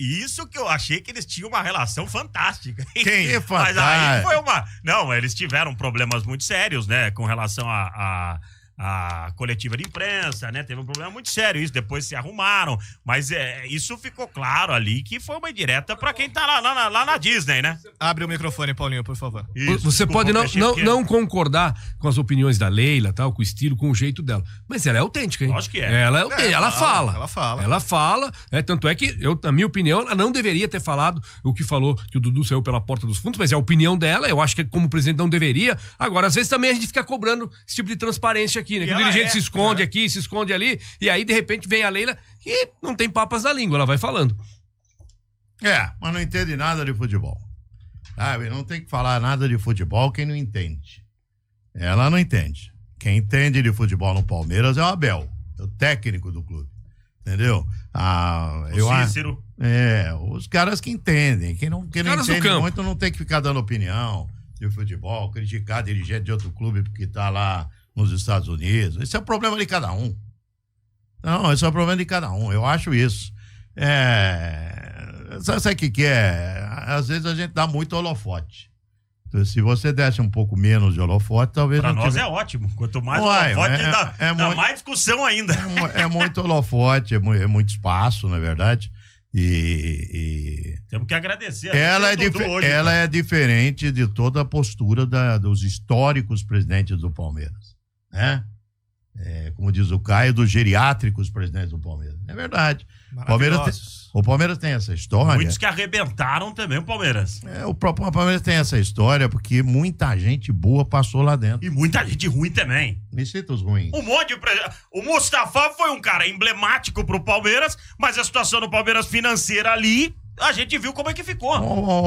Isso que eu achei que eles tinham uma relação fantástica. Quem é fantástico? Mas aí foi uma... Não, eles tiveram problemas muito sérios, né? Com relação a coletiva de imprensa, né? Teve um problema muito sério isso, depois se arrumaram, mas isso ficou claro ali que foi uma indireta pra quem tá lá na Disney, né? Abre o microfone, Paulinho, por favor. Isso, você pode não concordar com as opiniões da Leila, tal, com o estilo, com o jeito dela, mas ela é autêntica, hein? Lógico que é. Ela fala. Ela fala. Tanto é que, na minha opinião, ela não deveria ter falado o que falou, que o Dudu saiu pela porta dos fundos, mas é a opinião dela, eu acho que como presidente não deveria. Agora, às vezes também a gente fica cobrando esse tipo de transparência aqui, né? Que o dirigente se esconde aqui, se esconde ali, e aí de repente vem a Leila e não tem papas na língua, ela vai falando. Mas não entende nada de futebol. Não tem que falar nada de futebol quem não entende. Ela não entende. Quem entende de futebol no Palmeiras é o Abel, é o técnico do clube. Entendeu? O Cícero. Os caras que entendem. Quem não entende muito não tem que ficar dando opinião de futebol, criticar dirigente de outro clube porque tá lá nos Estados Unidos. Esse é o problema de cada um. Não, esse é o problema de cada um. Eu acho isso. Sabe o que é? Às vezes a gente dá muito holofote. Então, se você desse um pouco menos de holofote, talvez... Pra nós é ótimo. Quanto mais holofote, dá mais discussão ainda. É muito holofote, é muito espaço, na verdade. Temos que agradecer. Ela é diferente de toda a postura dos históricos presidentes do Palmeiras, né? Como diz o Caio, dos geriátricos presidentes do Palmeiras. É verdade. O Palmeiras tem essa história. Muitos que arrebentaram também o Palmeiras. O próprio Palmeiras tem essa história porque muita gente boa passou lá dentro. E muita gente ruim também. Me cita os ruins. O Mustafa foi um cara emblemático pro Palmeiras, mas a situação do Palmeiras financeira ali, a gente viu como é que ficou.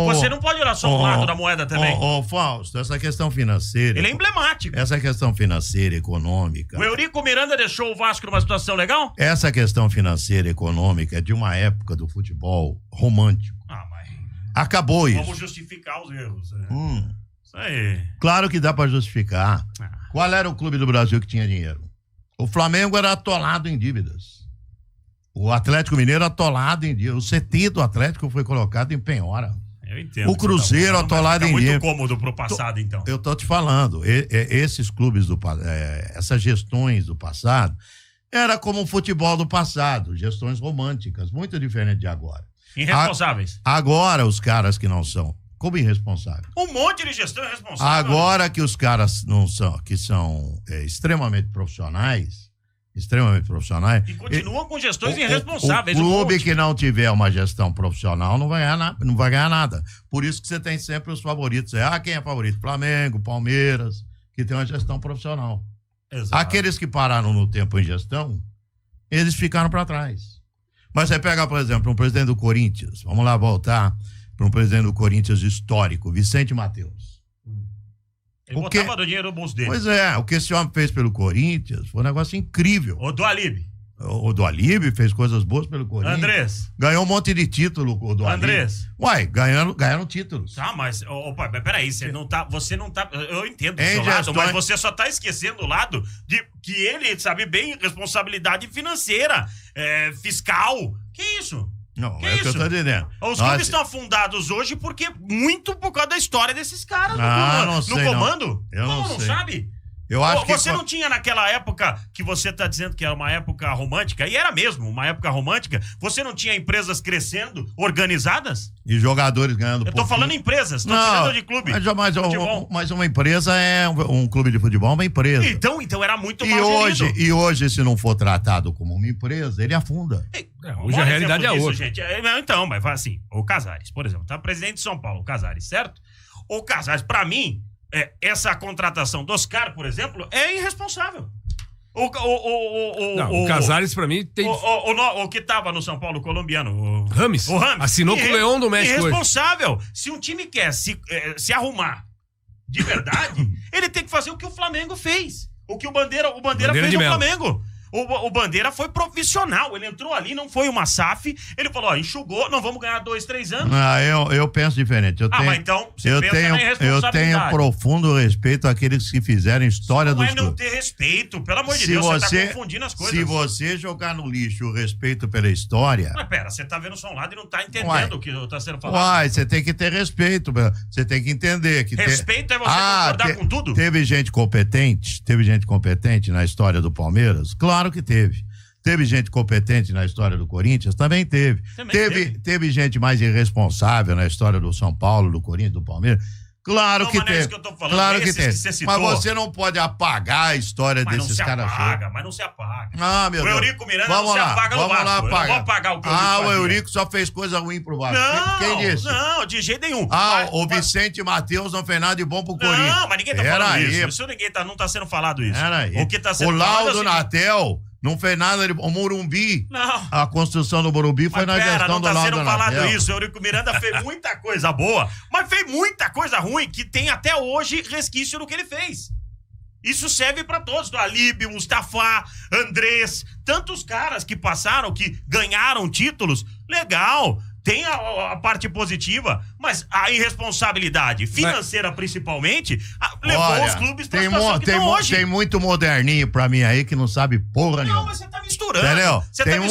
Você não pode olhar só um lado da moeda também. Fausto, essa questão financeira... Ele é emblemático. Essa questão financeira, econômica... O Eurico Miranda deixou o Vasco numa situação legal? Essa questão financeira, econômica é de uma época do futebol romântico. Mas... Acabou isso. Vamos justificar os erros. Isso aí. Claro que dá pra justificar. Qual era o clube do Brasil que tinha dinheiro? O Flamengo era atolado em dívidas. O Atlético Mineiro atolado em dívidas. O CT do Atlético foi colocado em penhora. Eu entendo. O Cruzeiro atolado em dívidas. Muito cômodo pro passado, então. Eu tô te falando. Esses clubes essas gestões do passado, era como o futebol do passado. Gestões românticas, muito diferente de agora. Irresponsáveis. Agora, os caras que não são... Como irresponsáveis? Um monte de gestão irresponsável. Agora que os caras que são extremamente profissionais... E continuam com gestões irresponsáveis. O clube que não tiver uma gestão profissional não vai ganhar nada. Por isso que você tem sempre os favoritos. Quem é favorito? Flamengo, Palmeiras, que tem uma gestão profissional. Exato. Aqueles que pararam no tempo em gestão, eles ficaram para trás. Mas você pega, por exemplo, um presidente do Corinthians. Vamos lá voltar para um presidente do Corinthians histórico, Vicente Mateus. Ele botava do dinheiro no bolso dele. Pois é, o que esse homem fez pelo Corinthians foi um negócio incrível. O do Alib. O do Alib fez coisas boas pelo Corinthians. Andrés. Ganhou um monte de título, o do Alib. Andrés. Ganharam títulos. Mas peraí, você não tá, eu entendo do seu lado, mas você só tá esquecendo o lado de que ele sabe bem responsabilidade financeira, fiscal. Que isso? Não, é o que eu tô dizendo. Os clubes estão afundados hoje muito por causa da história desses caras no comando. Eu não sei. Não sabe? Eu acho que você não tinha naquela época que você tá dizendo que era uma época romântica, e era mesmo uma época romântica, você não tinha empresas crescendo, organizadas? E jogadores ganhando Eu tô falando empresas, tô tirando de clube. Mas uma empresa um clube de futebol é uma empresa. Então era muito mal gerido. E hoje, se não for tratado como uma empresa, ele afunda. Hoje a realidade é outra. Gente. Então, mas assim, o Casares, por exemplo, tá presidente de São Paulo, o Casares, certo? O Casares, pra mim, essa contratação dos caras, por exemplo, é irresponsável. O Casares, pra mim, tem... O que tava no São Paulo, o colombiano. O Rames. Assinou com o Leão do México. Irresponsável. Se um time quer se arrumar de verdade, ele tem que fazer o que o Flamengo fez. O que o Bandeira fez no Flamengo. O Bandeira foi profissional. Ele entrou ali, não foi uma SAF. Ele falou, ó, enxugou, não vamos ganhar 2, 3 anos. Eu penso diferente. Mas então, você eu pensa na irresponsabilidade. Eu tenho profundo respeito àqueles que fizeram história dos clubes. Não é não ter respeito, pelo amor de Deus, você tá confundindo as coisas. Se você jogar no lixo o respeito pela história... Mas pera, você tá vendo só um lado e não tá entendendo o que tá sendo falado. Você tem que ter respeito, você tem que entender que... Respeito é você concordar com tudo? Teve gente competente na história do Palmeiras? Claro que teve. Teve gente competente na história do Corinthians? Também teve. Teve gente mais irresponsável na história do São Paulo, do Corinthians, do Palmeiras? Claro que teve. Claro que teve. Mas você não pode apagar a história desses caras. Mas não se apaga. Meu Deus. O Eurico Miranda não se apaga no Vasco. Vamos lá apagar o que o Eurico só fez coisa ruim pro Vasco. Quem disse? Não, de jeito nenhum. O Vicente Matheus não fez nada de bom pro Corinthians. Não, mas ninguém tá falando isso. Isso não tá sendo falado isso. O que tá sendo falado é o Natel não fez nada o Morumbi. Não. A construção do Morumbi foi na gestão do Laudo Natel. Não tá sendo falado isso. O Eurico Miranda fez muita coisa boa, mas fez muita coisa ruim que tem até hoje resquício do que ele fez. Isso serve pra todos. Do Alíbio, Mustafa, Andrés, tantos caras que passaram, que ganharam títulos. Legal. Tem a parte positiva, mas a irresponsabilidade financeira, principalmente, levou os clubes pra situação que estão hoje. Tem muito moderninho pra mim aí que não sabe porra nenhuma. Não, mas você tá misturando. Entendeu? Tem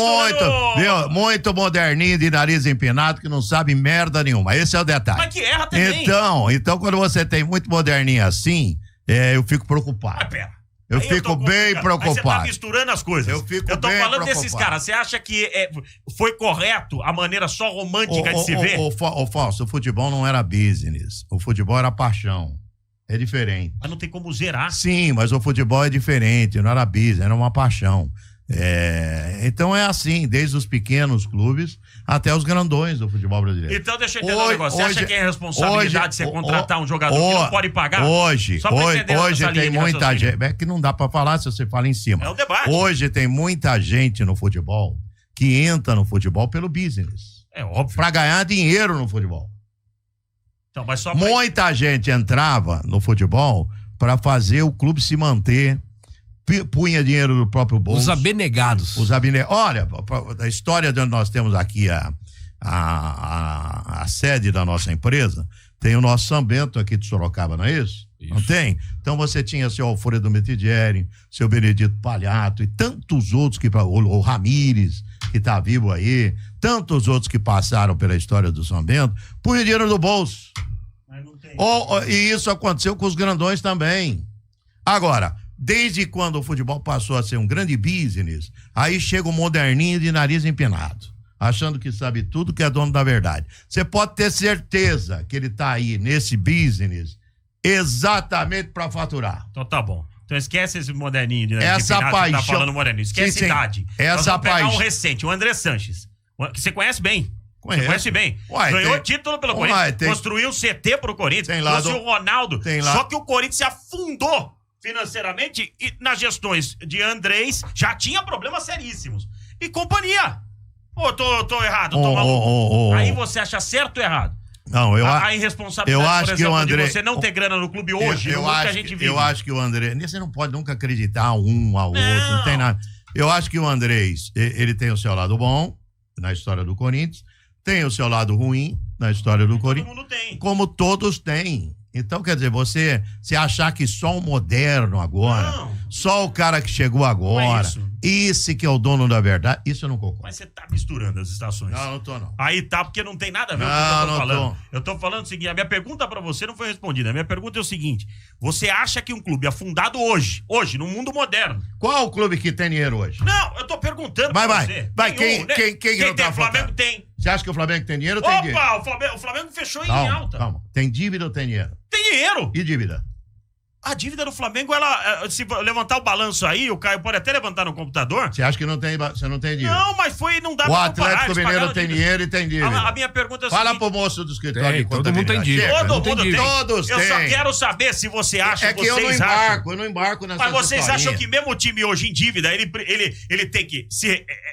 muito moderninho de nariz empinado que não sabe merda nenhuma. Esse é o detalhe. Mas que erra também. Então quando você tem muito moderninho assim, eu fico preocupado. Mas pera. Eu fico bem preocupado. Aí você tá misturando as coisas. Eu tô falando desses caras. Você acha que foi correto a maneira só romântica de se ver? Fausto, o futebol não era business. O futebol era paixão. É diferente. Mas não tem como zerar. Sim, mas o futebol é diferente. Não era business, era uma paixão. Então é assim, desde os pequenos clubes até os grandões do futebol brasileiro. Então deixa eu entender um negócio. Você acha que é responsabilidade você contratar um jogador que não pode pagar? Hoje tem muita gente. É que não dá pra falar se você fala em cima. É o debate. Hoje tem muita gente no futebol que entra no futebol pelo business. É óbvio. Pra ganhar dinheiro no futebol. Então, mas só muita gente entrava no futebol pra fazer o clube se manter. Punha dinheiro do próprio bolso. Os abnegados. Olha, a história de onde nós temos aqui a sede da nossa empresa, tem o nosso São Bento aqui de Sorocaba, não é isso? Não tem? Então você tinha seu Alfredo Metidieri, seu Benedito Palhato e tantos outros o Ramires, que tá vivo aí, tantos outros que passaram pela história do São Bento, punha dinheiro do bolso. Mas não tem. E isso aconteceu com os grandões também. Agora, desde quando o futebol passou a ser um grande business, aí chega o moderninho de nariz empinado, achando que sabe tudo, que é dono da verdade. Você pode ter certeza que ele tá aí nesse business exatamente para faturar. Então tá bom. Então esquece esse moderninho de nariz essa empinado paixão. Que tá falando moderninho. Esquece a idade. Essa Nós vamos pegar paixão. um recente, o André Sanches, que você conhece bem. Você conhece bem. Ganhou título pelo Corinthians, construiu o CT pro Corinthians, trouxe o Ronaldo. Só que o Corinthians se afundou financeiramente e nas gestões de Andrés já tinha problemas seríssimos. E companhia. Tô errado, tô maluco. Aí você acha certo ou errado? Não, a irresponsabilidade, eu acho por exemplo, que o André, de você não ter grana no clube hoje, que a gente vive. Eu acho que o André, você não pode nunca acreditar um ao outro, não tem nada. Eu acho que o Andrés, ele tem o seu lado bom na história do Corinthians, tem o seu lado ruim na história do Corinthians. Todo mundo tem. Como todos têm. Então, quer dizer, você achar que só o moderno agora, só o cara que chegou agora, esse que é o dono da verdade, isso eu não concordo. Mas você tá misturando as estações. Não tô não. Aí tá, porque não tem nada a ver com o que eu tô falando. Eu tô falando o seguinte, a minha pergunta pra você não foi respondida. A minha pergunta é o seguinte, você acha que um clube afundado hoje, no mundo moderno... Qual o clube que tem dinheiro hoje? Não, eu tô perguntando pra você. Vai, quem não tá tem? O Flamengo tem. Você acha que o Flamengo tem dinheiro ou tem dinheiro? O Flamengo fechou em alta. Calma. Tem dívida ou tem dinheiro? Tem dinheiro. E dívida? A dívida do Flamengo, ela, se levantar o balanço aí, o Caio pode até levantar no computador. Você acha que você não tem dinheiro? Não, mas não dá pra comparar. O Atlético Mineiro tem dinheiro e tem dívida. A minha pergunta é Fala pro moço do escritório de todo mundo tem dívida. Todos têm. Eu só quero saber se você acha que eu não embarco nessa Mas vocês acham que mesmo o time hoje em dívida, ele tem que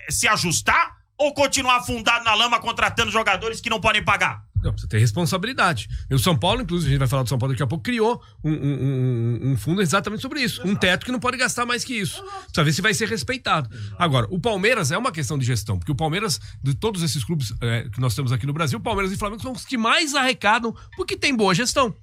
se ajustar ou continuar afundado na lama contratando jogadores que não podem pagar? Não, precisa ter responsabilidade. E o São Paulo, inclusive, a gente vai falar do São Paulo daqui a pouco, criou um fundo exatamente sobre isso. Exato. Um teto que não pode gastar mais que isso. Precisa ver se vai ser respeitado. Exato. Agora, o Palmeiras é uma questão de gestão, porque o Palmeiras, de todos esses clubes que nós temos aqui no Brasil, o Palmeiras e o Flamengo são os que mais arrecadam porque tem boa gestão.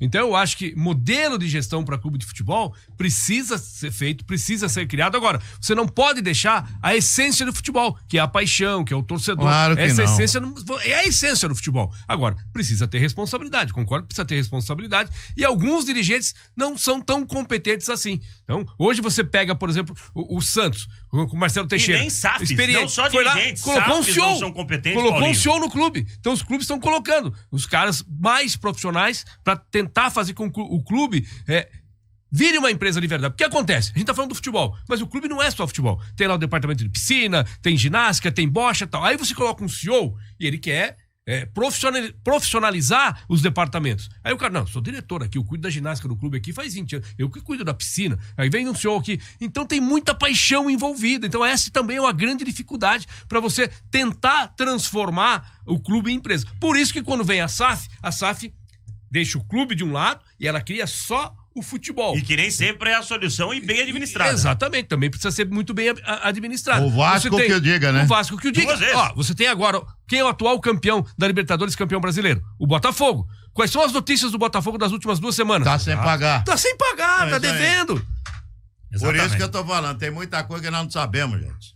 Então eu acho que modelo de gestão para clube de futebol precisa ser feito, precisa ser criado. Agora, você não pode deixar a essência do futebol, que é a paixão, que é o torcedor. Claro que essa não. Essência é a essência do futebol. Agora, precisa ter responsabilidade, concordo, precisa ter responsabilidade. E alguns dirigentes não são tão competentes assim. Então, hoje você pega, por exemplo, o Santos, com o Marcelo Teixeira. E nem SAFs, experiente, não só foi lá, dirigentes, colocou um SAFs show, não são competentes, colocou Paulinho. um show no clube. Então os clubes estão colocando os caras mais profissionais para tentar fazer com que o clube vire uma empresa de verdade. Porque acontece? A gente tá falando do futebol, mas o clube não é só futebol. Tem lá o departamento de piscina, tem ginástica, tem bocha e tal. Aí você coloca um CEO e ele quer profissionalizar os departamentos. Aí o cara, não, sou diretor aqui, eu cuido da ginástica do clube aqui faz 20 anos, eu que cuido da piscina. Aí vem um CEO aqui. Então tem muita paixão envolvida. Então essa também é uma grande dificuldade para você tentar transformar o clube em empresa. Por isso que quando vem a SAF deixa o clube de um lado e ela cria só o futebol. E que nem sempre é a solução e bem administrada. Exatamente, também precisa ser muito bem administrado. O Vasco que eu diga, né? O Vasco que eu diga. Ó, você tem agora, quem é o atual campeão da Libertadores, campeão brasileiro? O Botafogo. Quais são as notícias do Botafogo das últimas 2 semanas? Tá sem pagar. Tá sem pagar, tá devendo. Por isso que eu tô falando, tem muita coisa que nós não sabemos, gente.